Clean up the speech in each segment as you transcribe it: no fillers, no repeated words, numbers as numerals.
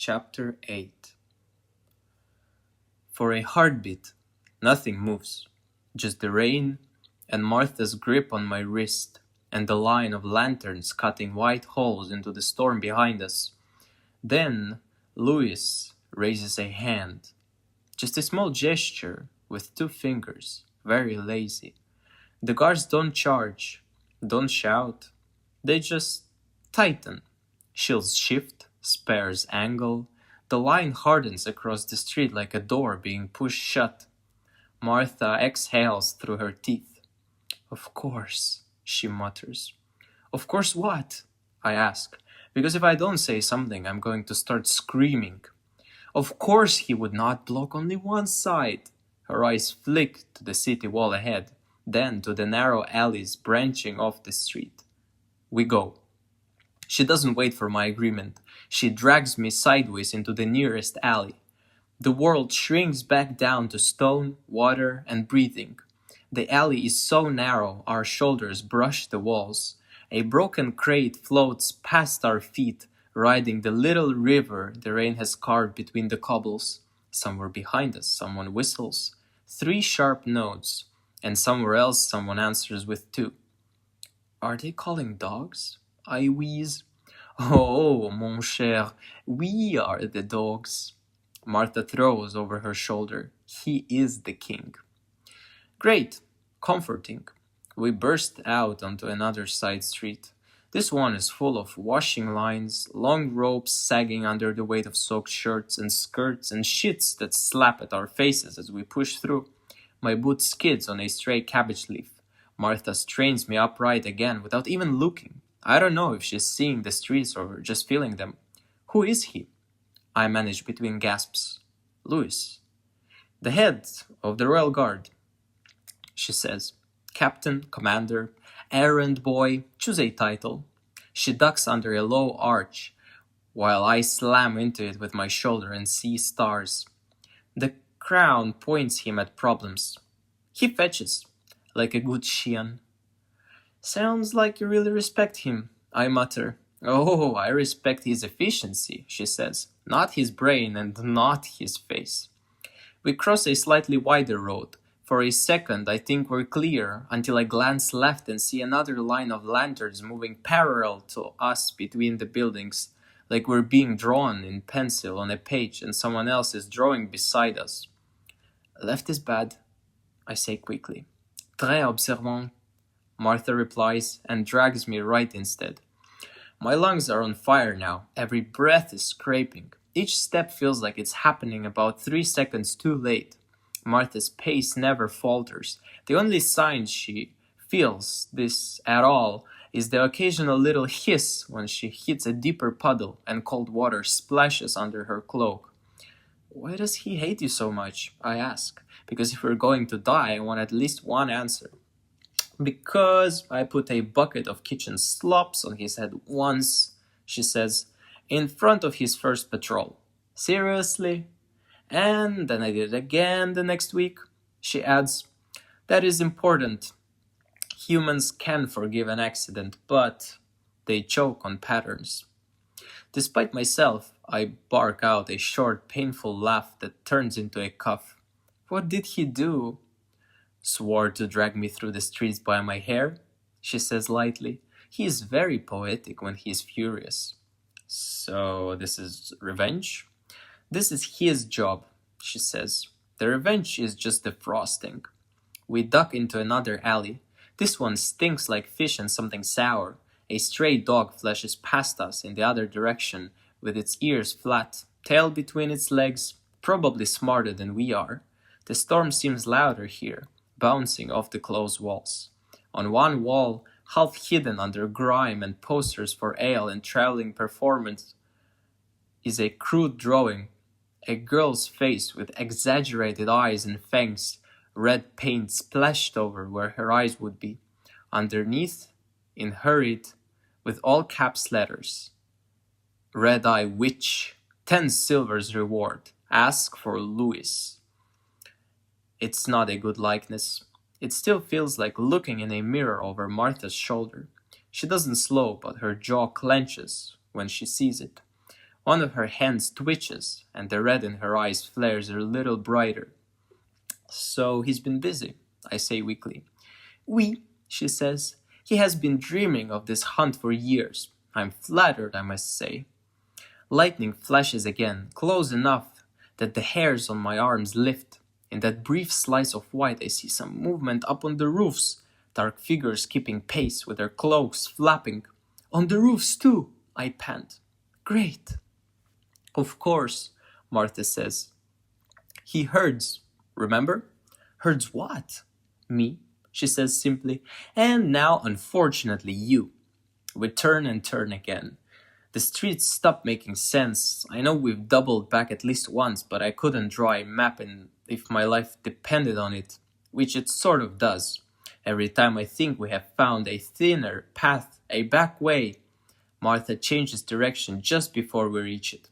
Chapter 8. For a heartbeat, nothing moves, just the rain and Martha's grip on my wrist and the line of lanterns cutting white holes into the storm behind us. Then Louis raises a hand, just a small gesture with 2 fingers, very lazy. The guards don't charge, don't shout, they just tighten. Shields shift, spares angle. The line hardens across the street like a door being pushed shut. Martha exhales through her teeth. "Of course," she mutters. "Of course what?" I ask, because if I don't say something, I'm going to start screaming. Of course he would not block only one side. Her eyes flick to the city wall ahead, then to the narrow alleys branching off the street. We go. She doesn't wait for my agreement. She drags me sideways into the nearest alley. The world shrinks back down to stone, water, and breathing. The alley is so narrow our shoulders brush the walls. A broken crate floats past our feet, riding the little river the rain has carved between the cobbles. Somewhere behind us, someone whistles. 3 sharp notes, and somewhere else someone answers with 2. Are they calling dogs? I wheeze. Oh, mon cher, we are the dogs. Martha throws over her shoulder. He is the king. Great, comforting. We burst out onto another side street. This one is full of washing lines, long ropes sagging under the weight of soaked shirts and skirts, and shits that slap at our faces as we push through. My boot skids on a stray cabbage leaf. Martha strains me upright again without even looking. I don't know if she's seeing the streets or just feeling them. Who is he? I manage between gasps. Louis. The head of the Royal Guard, she says. Captain, commander, errand boy, choose a title. She ducks under a low arch, while I slam into it with my shoulder and see stars. The crown points him at problems. He fetches, like a good Shian. Sounds like you really respect him, I mutter. Oh, I respect his efficiency, she says, not his brain and not his face. We cross a slightly wider road. For a second, I think we're clear, until I glance left and see another line of lanterns moving parallel to us between the buildings, like we're being drawn in pencil on a page and someone else is drawing beside us. Left is bad, I say quickly. Très observant, Martha replies and drags me right instead. My lungs are on fire now. Every breath is scraping. Each step feels like it's happening about 3 seconds too late. Martha's pace never falters. The only sign she feels this at all is the occasional little hiss when she hits a deeper puddle and cold water splashes under her cloak. Why does he hate you so much? I ask. Because if we're going to die, I want at least one answer. Because I put a bucket of kitchen slops on his head once, she says, in front of his first patrol. Seriously? And then I did it again the next week. She adds, that is important. Humans can forgive an accident, but they choke on patterns. Despite myself, I bark out a short, painful laugh that turns into a cough. What did he do? Swore to drag me through the streets by my hair, she says lightly. He is very poetic when he is furious. So this is revenge? This is his job, she says. The revenge is just the frosting. We duck into another alley. This one stinks like fish and something sour. A stray dog flashes past us in the other direction with its ears flat, tail between its legs, probably smarter than we are. The storm seems louder here, bouncing off the closed walls. On one wall, half hidden under grime and posters for ale and traveling performance, is a crude drawing. A girl's face with exaggerated eyes and fangs, red paint splashed over where her eyes would be. Underneath, in hurried, with all caps letters, Red Eye Witch, 10 silvers reward, ask for Louis. It's not a good likeness. It still feels like looking in a mirror over Martha's shoulder. She doesn't slow, but her jaw clenches when she sees it. One of her hands twitches, and the red in her eyes flares a little brighter. So he's been busy, I say weakly. Oui, she says. He has been dreaming of this hunt for years. I'm flattered, I must say. Lightning flashes again, close enough that the hairs on my arms lift. In that brief slice of white I see some movement up on the roofs, dark figures keeping pace with their cloaks flapping. On the roofs too, I pant. Great. Of course, Martha says. He herds, remember? Herds what? Me, she says simply. And now, unfortunately, you. We turn and turn again. The streets stop making sense. I know we've doubled back at least once, but I couldn't draw a map if my life depended on it, which it sort of does. Every time I think we have found a thinner path, a back way, Martha changes direction just before we reach it.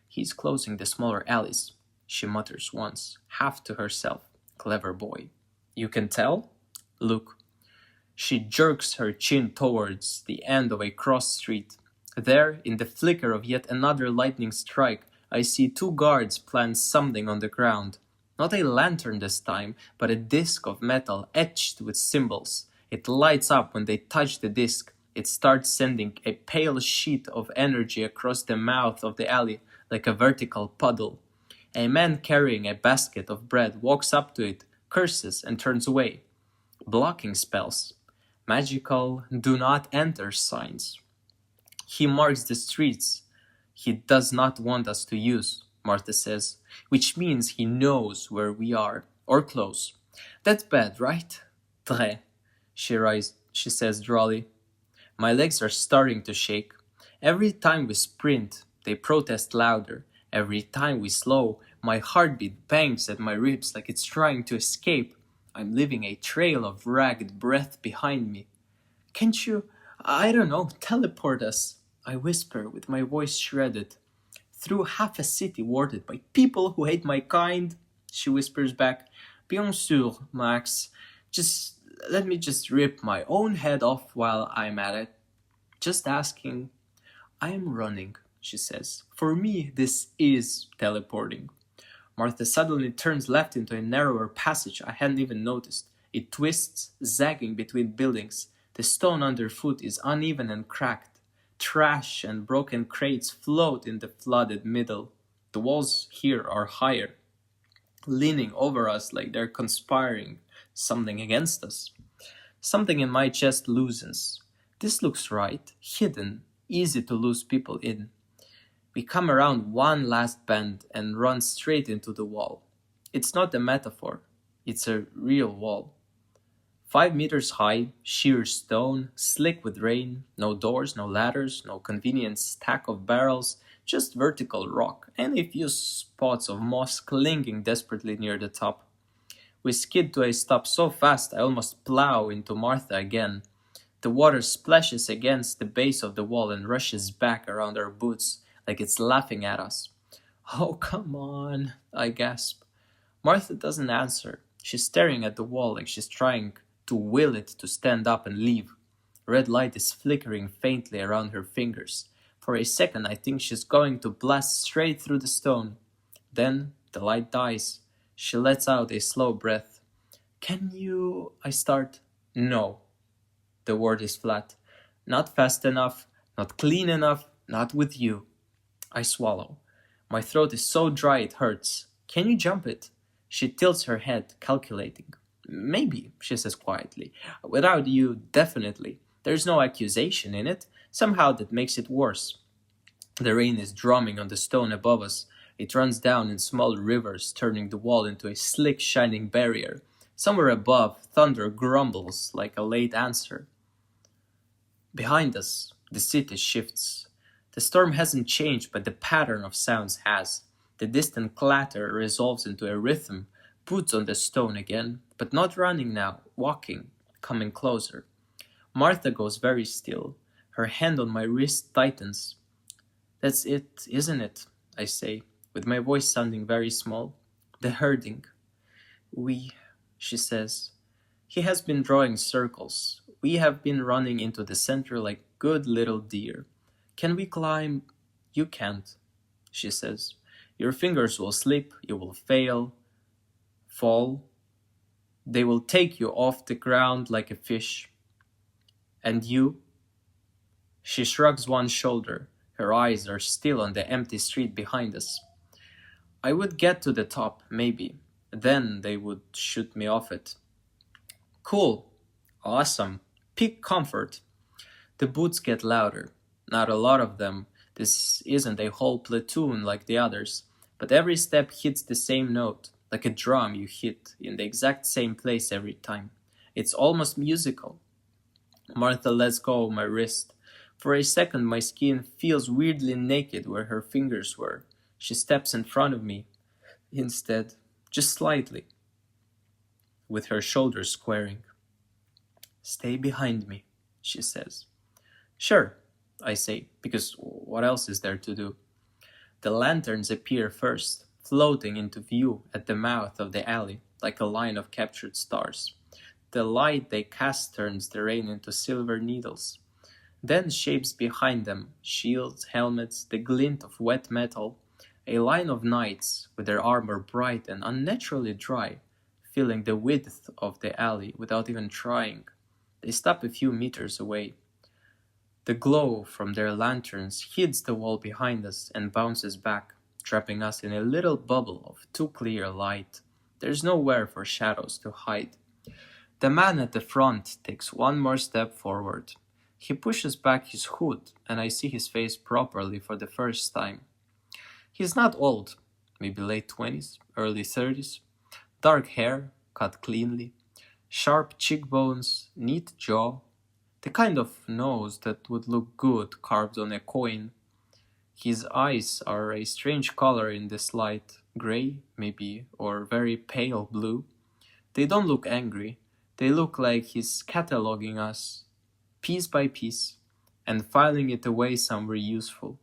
He's closing the smaller alleys, she mutters once, half to herself. Clever boy. You can tell? Look. She jerks her chin towards the end of a cross street. There, in the flicker of yet another lightning strike, I see two guards plant something on the ground. Not a lantern this time, but a disc of metal etched with symbols. It lights up when they touch the disc. It starts sending a pale sheet of energy across the mouth of the alley like a vertical puddle. A man carrying a basket of bread walks up to it, curses, and turns away. Blocking spells. Magical do not enter signs. He marks the streets he does not want us to use, Martha says, which means he knows where we are, or close. That's bad, right? Très, she says drolly. My legs are starting to shake. Every time we sprint, they protest louder. Every time we slow, my heartbeat bangs at my ribs like it's trying to escape. I'm leaving a trail of ragged breath behind me. Can't you, I don't know, teleport us? I whisper with my voice shredded. Through half a city warded by people who hate my kind, she whispers back. Bien sûr, Max. Let me rip my own head off while I'm at it. Just asking. I am running, she says. For me, this is teleporting. Martha suddenly turns left into a narrower passage I hadn't even noticed. It twists, zagging between buildings. The stone underfoot is uneven and cracked. Trash and broken crates float in the flooded middle. The walls here are higher, leaning over us like they're conspiring something against us. Something in my chest loosens. This looks right, hidden, easy to lose people in. We come around one last bend and run straight into the wall. It's not a metaphor, it's a real wall. 5 meters high, sheer stone, slick with rain, no doors, no ladders, no convenient stack of barrels, just vertical rock, and a few spots of moss clinging desperately near the top. We skid to a stop so fast I almost plow into Martha again. The water splashes against the base of the wall and rushes back around our boots, like it's laughing at us. Oh, come on, I gasp. Martha doesn't answer. She's staring at the wall like she's trying to will it to stand up and leave. Red light is flickering faintly around her fingers. For a second I think she's going to blast straight through the stone. Then the light dies. She lets out a slow breath. Can you... I start. No. The word is flat. Not fast enough, not clean enough, not with you. I swallow. My throat is so dry it hurts. Can you jump it? She tilts her head, calculating. Maybe, she says quietly. Without you, definitely. There's no accusation in it. Somehow that makes it worse. The rain is drumming on the stone above us. It runs down in small rivers, turning the wall into a slick, shining barrier. Somewhere above, thunder grumbles like a late answer. Behind us, the city shifts. The storm hasn't changed, but the pattern of sounds has. The distant clatter resolves into a rhythm, boots on the stone again, but not running now, walking, coming closer. Martha goes very still. Her hand on my wrist tightens. That's it, isn't it? I say, with my voice sounding very small. The herding. We, she says. He has been drawing circles. We have been running into the center like good little deer. Can we climb? You can't, she says. Your fingers will slip, you will fall. They will take you off the ground like a fish. And you? She shrugs one shoulder. Her eyes are still on the empty street behind us. I would get to the top, maybe. Then they would shoot me off it. Cool. Awesome. Peak comfort. The boots get louder. Not a lot of them. This isn't a whole platoon like the others. But every step hits the same note, like a drum you hit in the exact same place every time. It's almost musical. Martha lets go of my wrist. For a second my skin feels weirdly naked where her fingers were. She steps in front of me, instead, just slightly, with her shoulders squaring. Stay behind me, she says. Sure, I say, because what else is there to do? The lanterns appear first, floating into view at the mouth of the alley, like a line of captured stars. The light they cast turns the rain into silver needles. Then shapes behind them, shields, helmets, the glint of wet metal, a line of knights with their armor bright and unnaturally dry, filling the width of the alley without even trying. They stop a few meters away. The glow from their lanterns hits the wall behind us and bounces back, trapping us in a little bubble of too clear light. There's nowhere for shadows to hide. The man at the front takes one more step forward. He pushes back his hood, and I see his face properly for the first time. He's not old, maybe late 20s, early 30s. Dark hair, cut cleanly, sharp cheekbones, neat jaw, the kind of nose that would look good carved on a coin. His eyes are a strange color in this light, gray, maybe, or very pale blue. They don't look angry. They look like he's cataloging us, piece by piece, and filing it away somewhere useful.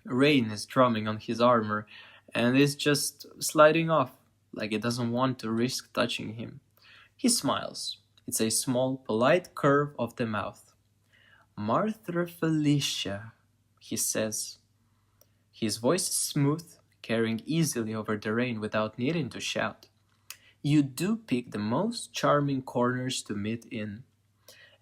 Rain is drumming on his armor, and is just sliding off, like it doesn't want to risk touching him. He smiles. It's a small, polite curve of the mouth. Martha Felicia, he says. His voice is smooth, carrying easily over the rain without needing to shout. You do pick the most charming corners to meet in.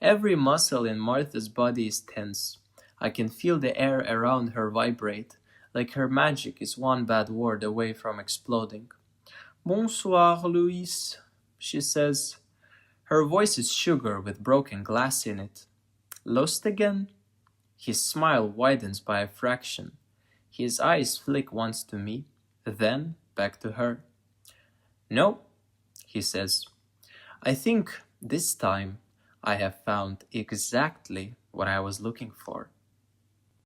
Every muscle in Martha's body is tense. I can feel the air around her vibrate, like her magic is one bad word away from exploding. Bonsoir, Louise, she says. Her voice is sugar with broken glass in it. Lost again? His smile widens by a fraction. His eyes flick once to me, then back to her. No, he says. I think this time I have found exactly what I was looking for.